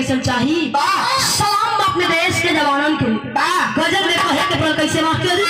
कैसे चाही सलाम अपने देश के जवानों के गजल देखो है के पर कैसे मास्टर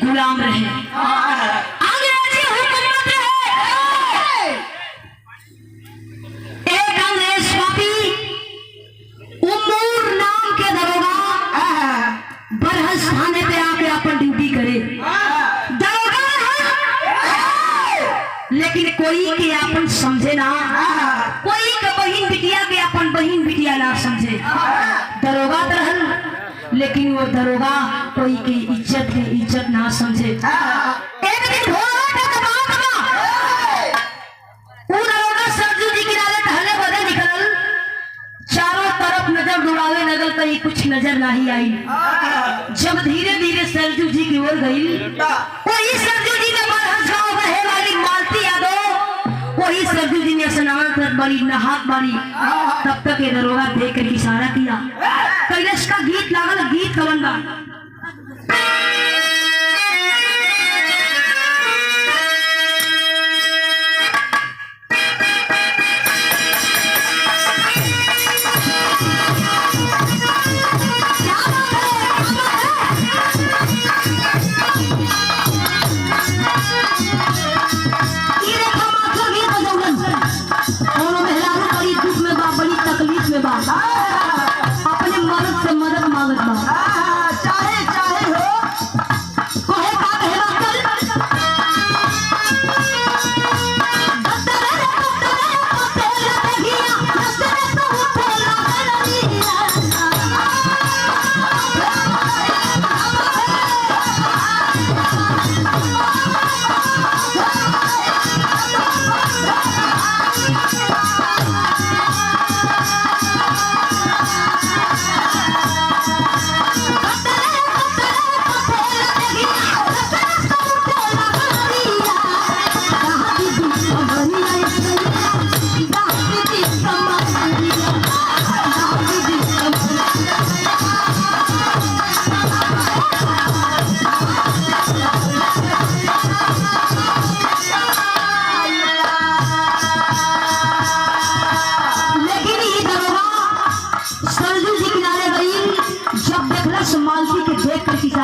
गुलाम रहे अंग्रेजी हुकूमत रहे एक अंग्रेज पापी उमूर नाम के दरोगा बरहस थाने पे आके अपन ड्यूटी करे दरोगा लेकिन कोई के अपन समझे ना कोई के बहन बिटिया के अपन बहन बिटिया ना समझे दरोगा तो रहल लेकिन वो दरोगा कोई की इज्जत ना समझे एक दिन दरोगा सरजू जी किनारे टहले बदे निकल चारों तरफ नजर दौड़ावे नजर कहीं कुछ नजर नहीं आई जब धीरे धीरे सरजू जी की ओर गई वही सरजू जी ने गाँव रहे वाली मालती यादव वही सरजू जी ने स्नान कर बड़ी नहात बारी तब तक ये दरोगा देख कर इशारा किया कैलाश का गीत लागल गीत कवन बा अपने मदद से मदद मांगत बा चाहे चाहे हो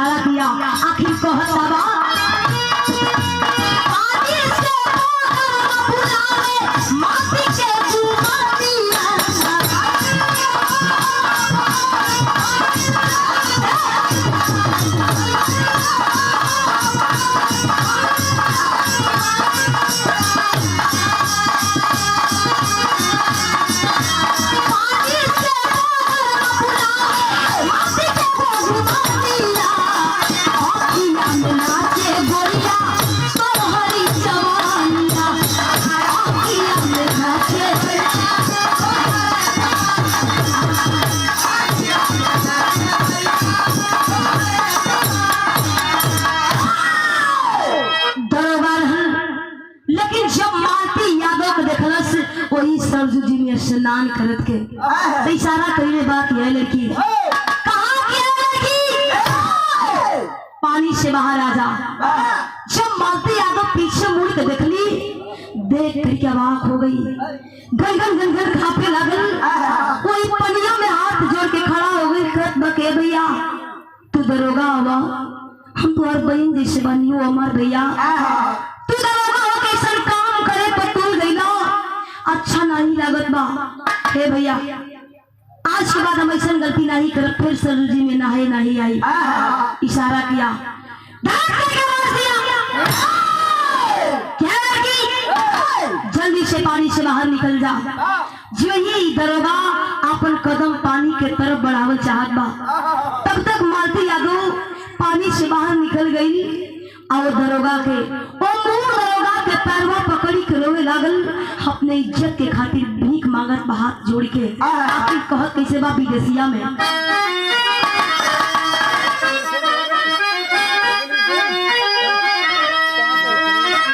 इशारा किया आखिर कहता बा पानी से बुलावे माटी के बुलातिया सरजू जी में स्नान करत के तो इशारा करीने बात यह लड़की कहाँ गया लड़की पानी से बाहर आ जा। जब मालती यादव पीछे मुड़ के देखली देख करके अवाक हो गई गनगन गनगन खापे लागल कोई पनिया में हाथ जोड़ के खड़ा हो गई कहत बके भैया तू दरोगा हवा हम तो और बहन जैसे बनी हो हमार भैया तू दरोगा हो कैसन काम करे पर तुल गई ना अच्छा नहीं लागत बा। हे भैया आज के बाद हम ऐसा गलती नहीं करब फिर सरजू जी में नहाए नहीं आई। इशारा किया क्या लड़की जल्दी से पानी से बाहर निकल जा। जो ही दरोगा अपन कदम पानी के तरफ बढ़ावल चाहत बा तब तक मालती यादव पानी से बाहर निकल गई और दरोगा के पैरवा पकड़ी के रोवे लागल अपने इज्जत के खातिर भीख मांगत बा हाथ जोड़ के आखिर कहत कैसे बा विदेशिया में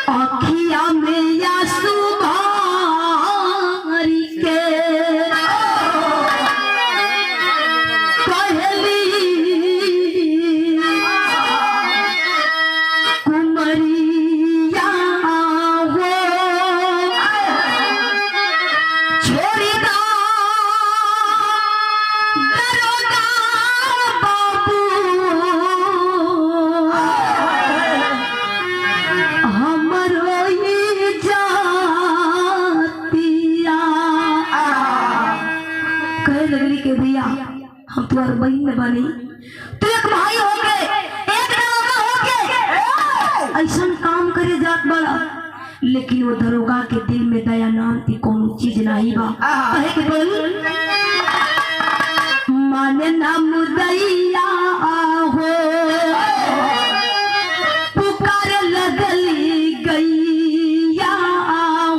अखिया में आंसू भरी के बहन में बनी तू एक भाई हो के एक दरोगा हो के ऐसा काम करे जात बड़ा लेकिन वो दरोगा के दिल में दया नाम की कोनो चीज नहीं बा कहे के बोल माने ना मुदैया हो पुकार लगल गैया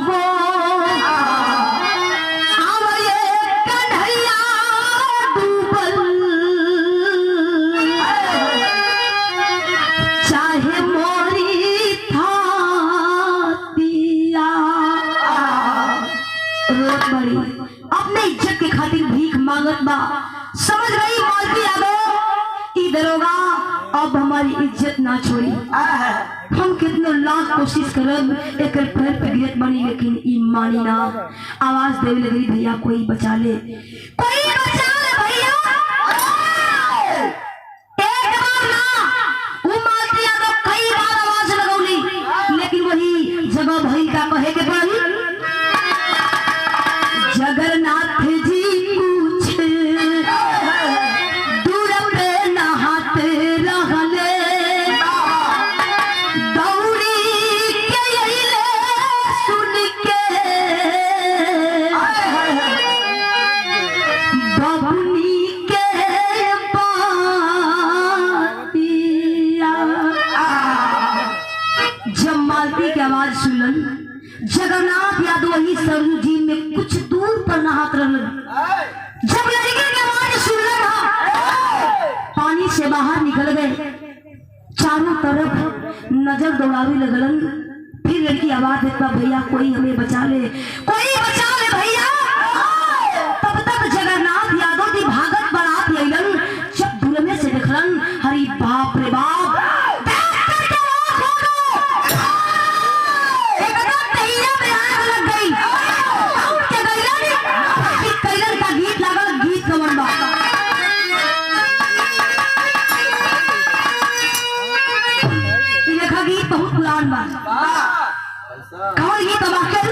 हो अपने इज्जत के खातिर भीख मांगत बा। समझ रही मालती यादव ई दरोगा अब हमारी इज्जत ना छोड़ी हम कितने लाख कोशिश करब एक पैर पे गिरत बनी लेकिन ई मानी ना आवाज देवे लगी भैया कोई बचा ले भैया एक बार ना वो मालती यादव कई बार आवाज लगौली लेकिन वही जगह भई का कहे के पड़ी जगन्नाथ जी कुछ दूर पे नहात रहले दौड़ी के अइले सुन के बबुनी के बातिया। जब मालती की आवाज सुनलन जगन्नाथ यादव वही सरजू जी में कुछ दूर पर नहात रहलन। जब लड़की की आवाज सुनलन पानी से बाहर निकल गए चारों तरफ नजर दौड़ावे लगलन। फिर लड़की आवाज देता भैया कोई हमें बचा ले भैया। तब तक जगन्नाथ यादव की भागत बारात अइलन। जब दूर में से देखलन हरी बाप रे बाप शान बा। कौन ये तो मास्टर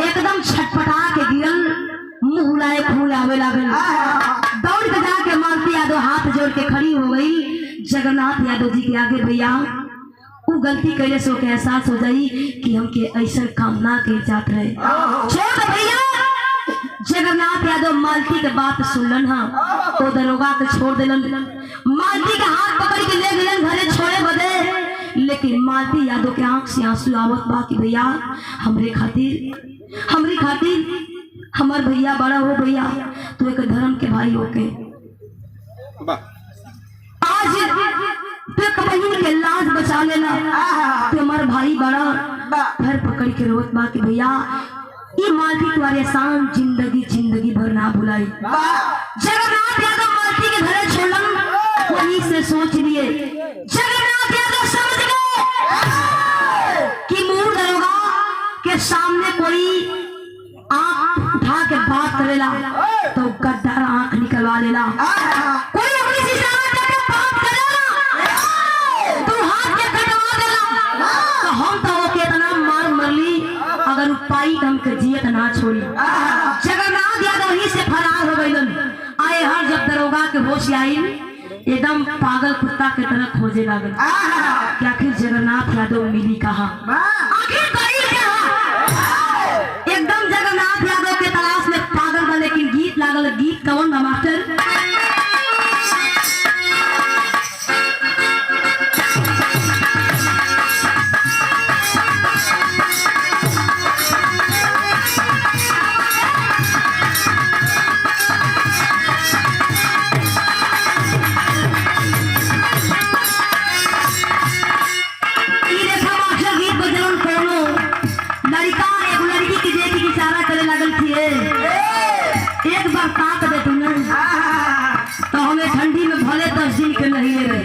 एकदम छटपटा के गिरल, मुंह लाए खून आवे लागल। दौड़ के जाके मालती यादव हाथ जोड़ के खड़ी हो गई जगन्नाथ यादव जी के आगे। भैया वो गलती करे सो के एहसास हो जाई कि हमके ऐसा काम ना के जात रहे। छोड़ भैया जगन्नाथ यादव मालती के बात सुनलन, हाँ तो दरोगा के छोड़ दिलन। मालती के हाथ पकड़ के ले गलन घरे छोड़े बदे, लेकिन मालती यादव के आंख से आंसू आवत बा कि भैया हमरी खातिर हमार भैया बड़ा हो, भैया तू एक धर्म के भाई होके आज तू एक बहन के लाज बचा लेना। तू हमार भाई बड़ा घर पकड़ के रोत बा कि भैया ये मालती तुम्हारे एहसान जिंदगी भर ना भुलाई। जगन्नाथ यादव मालती के घरे छोड़न, वहीं से सोच लिए जगन्नाथ यादव समझ गए कि मुंह दरोगा के सामने कोई आंख उठा के बात करेला तो गद्दार आंख निकलवा लेला। कोई अपनी सिसार करके बात करेला तो हाथ के कटवा देला। तो हम तो वो कितना मार मरली, अगर पाई हम के जियत ना छोड़ी। जगन्नाथ यादव ही से फरार हो गइलन। आए हर जब दरोगा के होश आई एकदम पागल कुत्ता के तरह खोजे लागल कि आखिर जगन्नाथ यादव मिली कहा, आखिर गई कहां। एकदम जगन्नाथ यादव के तलाश में पागल बा, लेकिन गीत लागल। गीत कौन बा मास्टर? एक बार ताक दे तू ना तो हमें ठंडी में भले 10 दिन के नहीं रहे।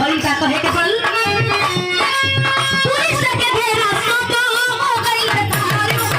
भई का कहे के पड़ल पुलिस के घेरा सब हो गई बेकार हो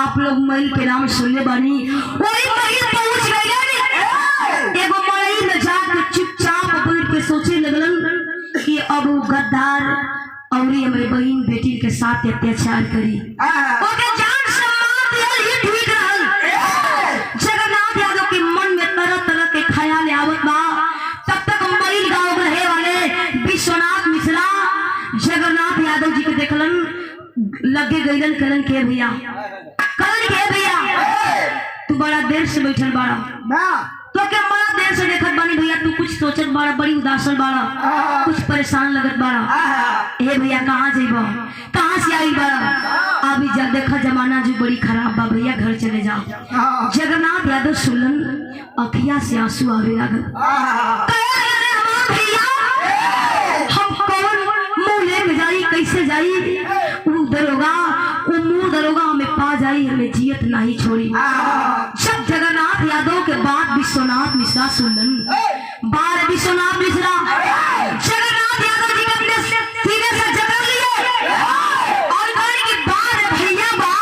आप लोग मईल के नाम सुनने बानी वही मईल पहुंच गए एगो मईल में जाकर चुपचाप बैठ के सोचे लगलन कि अब गद्दार और हमारे बहन बेटी के साथ अत्याचार करी ओके जान से मार दिया ये ठीक रहल जगन्नाथ यादव के मन में तरह तरह के ख्याल आवत बा तब तक मईल गांव रहे वाले विश्वनाथ मिश्रा जगन्नाथ यादव जी के देखलन लगे गईलन करन के भैया तू बड़ा देर से बैठल बाड़ा तो क्या बड़ा देर से देखत बानी भैया तू कुछ सोचत बाड़ा बड़ी उदासन बाड़ा कुछ परेशान लगत बाड़ा हे भैया कहाँ जेबो कहाँ से आई बाड़ा अभी जब देखा जमाना जो बड़ी खराब बा भैया घर चले जाओ जगन्नाथ यादव सुनलन अखिया से आंसू आवे लागल हम कौन मुंह ले जाई कैसे जाई दरोगा हमें पा जाई हमें जियत नहीं छोड़ी जब जगन्नाथ यादव के बाद विश्वनाथ मिश्रा सुनलन बार विश्वनाथ मिश्रा जगन्नाथ यादव जी के सीने से जकड़ लिए और कहने की बार भैया बा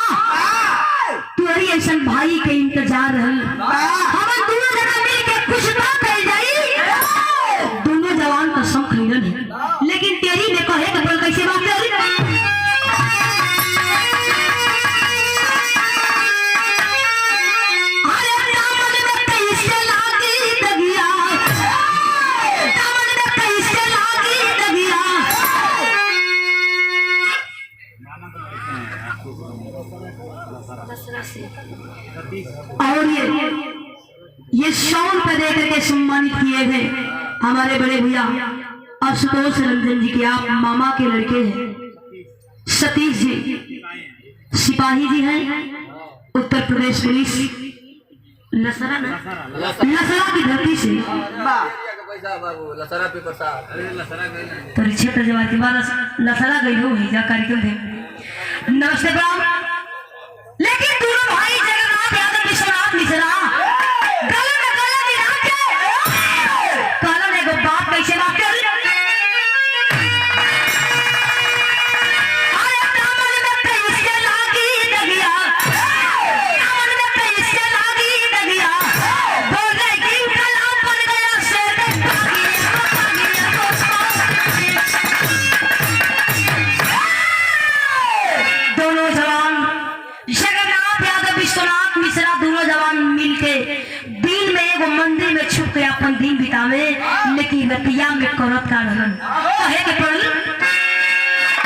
तोरी ऐसा भाई के इंतजार रहल हम दोनों जना मिल के कुछ ना कर जाई दोनों जवान कसम खइलन है लेकिन तेरी ने कहे कि बोल कैसे बात करी और ये शौन पे दे करके सम्मानित किए गए हमारे बड़े भैया आशुतोष रंजन जी के आप मामा के लड़के हैं सतीश जी सिपाही जी हैं उत्तर प्रदेश पुलिस लसरा की धरती से क्षेत्र लसरा गई हो कार्यक्रम थे नमस्ते प्रणाम लेकिन दोनों भाई जगन्नाथ यादव विश्वनाथ मिश्रा गले में गले मिला के कहलन एगो बात कैसे बात कर अरे दामन में कैसे लागी दगिया दामन में कैसे लागी दगिया बोले कि कलाम बन गया शेर दोनों जवान जगन्नाथ यादव विश्वनाथ मिश्रा दोनों जवान मिलके दिन में एगो मंदिर में छुप के अपन दिन बितावे लेकिन रतिया में करत का रहन कहे के पड़ल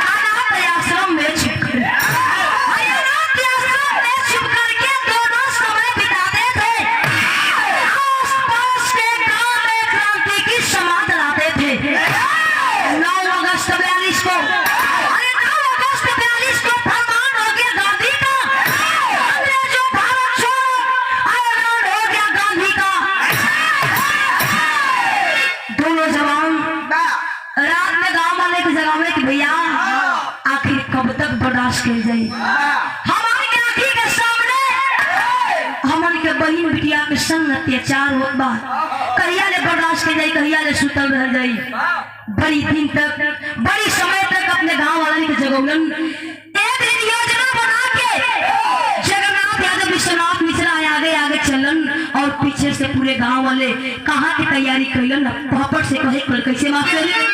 अनाथ आश्रम में छुप कर अनाथ आश्रम में छुप करके दोनों समय बिताते थे आस-पास के गांव में क्रांति की समा चलाते थे 9 अगस्त 42 को भैया आखिर कब तक बर्दाश्त कर जाए हमारे के आखिर के सामने हमारे के बहन बिटिया के संग अत्याचार होत बा कहिया ले बर्दाश्त कर जाए कहिया ले सुतल रह जाए बड़ी दिन तक बड़ी समय तक अपने गांव वाले के जगौलन एक दिन योजना बना के जगन्नाथ यादव विश्वनाथ मिश्रा आगे आगे चलन और पीछे से पूरे गांव वाले कहाँ की तैयारी कैलन पहपट से कहे कल कैसे मास्टर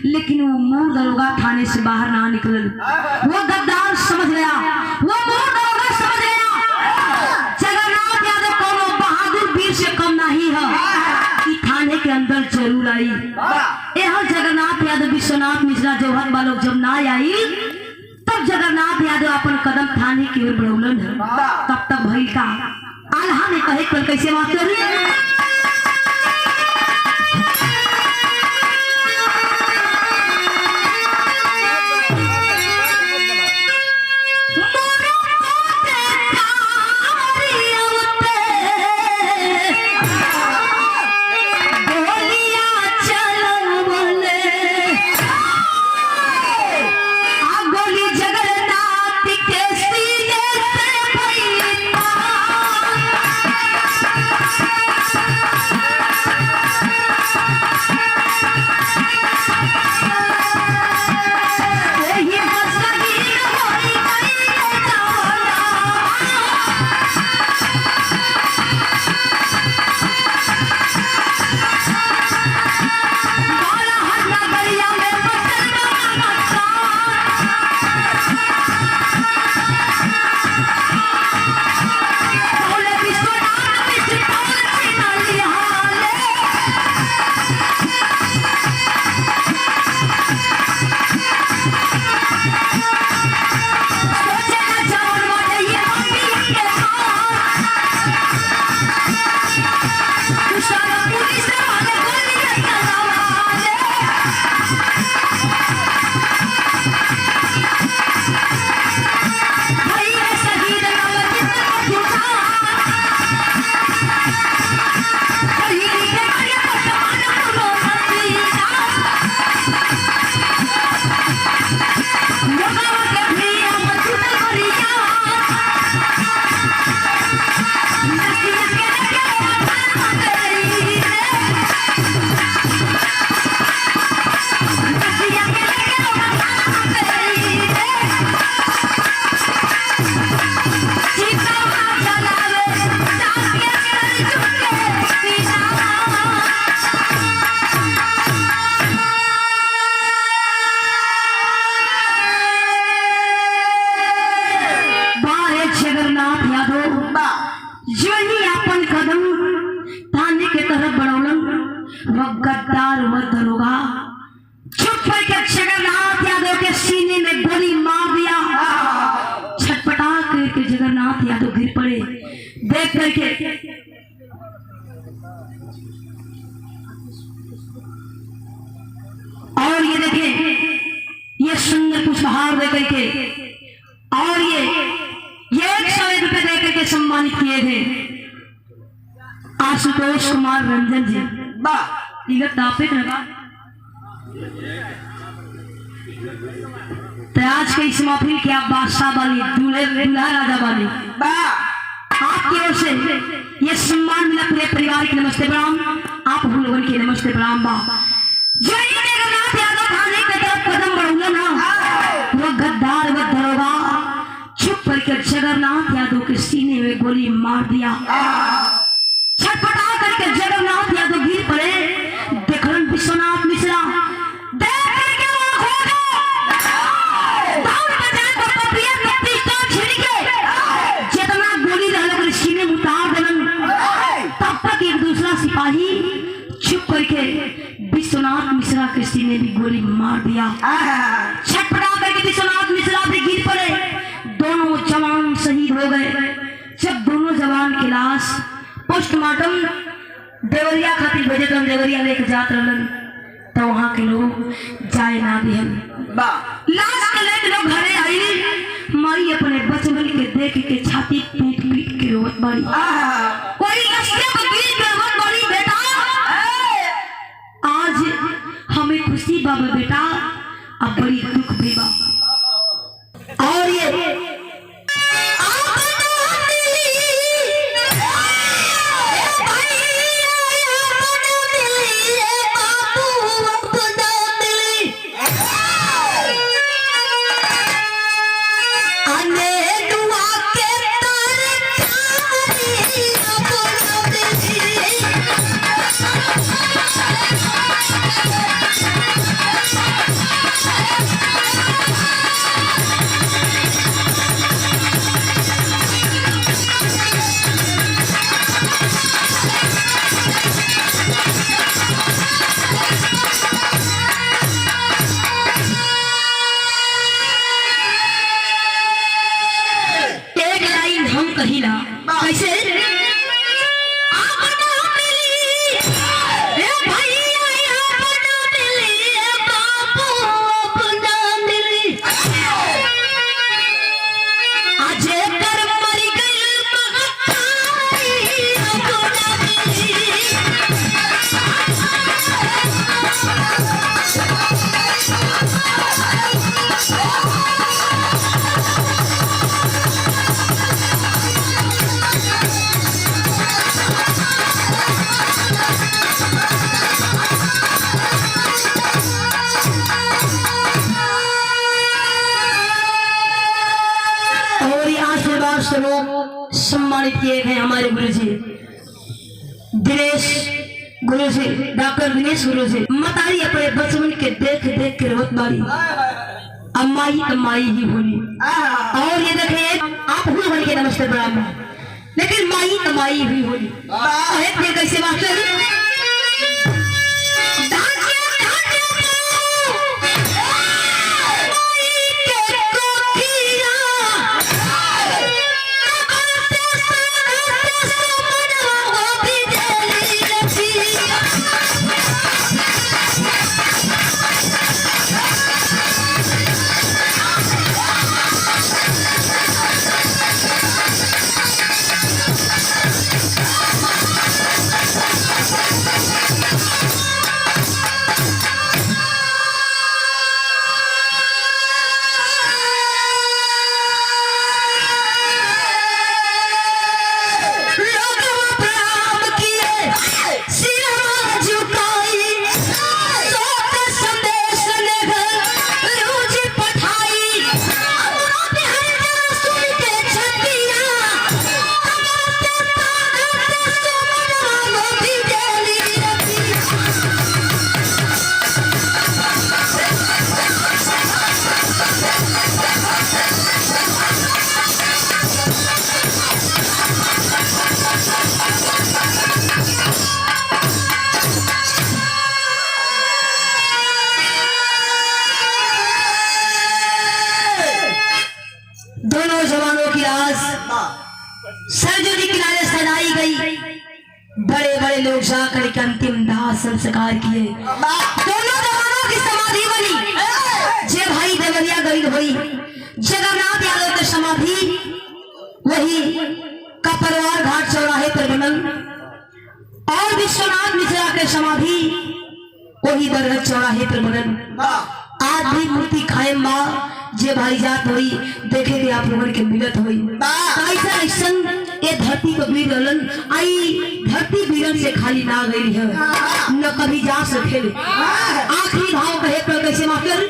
लेकिन वो मूल दरोगा थाने से बाहर ना निकल। वो गद्दार समझ गया, वो मूल दरोगा समझ गया जगन्नाथ यादव कोनो बहादुर वीर से कम नहीं है कि थाने के अंदर जरूर आई। यह जगन्नाथ यादव विश्वनाथ मिश्रा जौहर वालों जब ना आई तब जगन्नाथ यादव अपन कदम थाने की ओर बढ़ौलन है। तब तक भई का आल्हा ने कहे कल कैसे मास्टर गद्दार व दरोगा चुप करके जगन्नाथ यादव के सीने में गोली मार दिया। छटपटा करके जगन्नाथ यादव गिर पड़े। देख करके और ये देखें ये को पुष्पहार दे करके और ये 101 रुपए दे करके सम्मानित किए थे आशुतोष कुमार रंजन जी। टॉपिक लगा तो आज के इस महफिल की आप बादशाह वाली दूल्हा राजा वाली आपकी ओर से ये सम्मान मिला। पूरे परिवार की नमस्ते प्रणाम, आप हम लोगों की नमस्ते प्रणाम। जो जगन्नाथ यादव थाने के तरफ कदम बढ़ूंगा ना वो गद्दार व दरोगा चुप करके जगन्नाथ यादव के सीने में गोली मार दिया। छटपटा करके जगन्नाथ यादव गिर पड़े। देखलन विश्वनाथ मिश्रा सिपाही चुप करके विश्वनाथ मिश्रा के सीने भी गोली मार दिया। छटपटा करके विश्वनाथ मिश्रा भी गिर पड़े। दोनों जवान शहीद हो गए। जब दोनों जवान की लाश पोस्टमार्टम देवरिया खातिर भेजे तो देवरिया लेके जात रहलन तो वहां के लोग जाए ना दिहन। लाश के लेके लोग घरे आई। माई अपने बचवन के देख के छाती पीट पीट के रोत बाड़ी। कोई रास्ते में गिर के रोत बाड़ी। बेटा आज हमें खुशी बाबा बेटा अब बड़ी दुख भी बाबा। और ये सम्मानित किए गए हमारे गुरुजी दिनेश गुरुजी, डॉक्टर दिनेश गुरुजी। मतारी अपने बचपन के देख देख के रोत मारी। अम्माई ही बोली। और ये देखिए आप हुल बन के नमस्ते प्रणाम, लेकिन माई ही बोली। कैसे मास्टर सरजू के किनारे सजाई गई। बड़े बड़े लोग जाकर के अंतिम दाह संस्कार किए। दोनों जवानों की समाधि बनी। भाई देवरिया गई हुई जगन्नाथ यादव के समाधि वही कपरवार घाट चौराहे पर बनल और विश्वनाथ मिश्रा के समाधि वही बरगद चौराहे पर बनल। आज भी मूर्ति कायम बा जे भाई जात हुई देखे के आप लोगन के मिलत हुई ऐसा ऐसा ये धरती को वीर रहलन आई धरती वीरन से खाली ना गई है न कभी जा सके। आखिरी भाव कहे पर कैसे मास्टर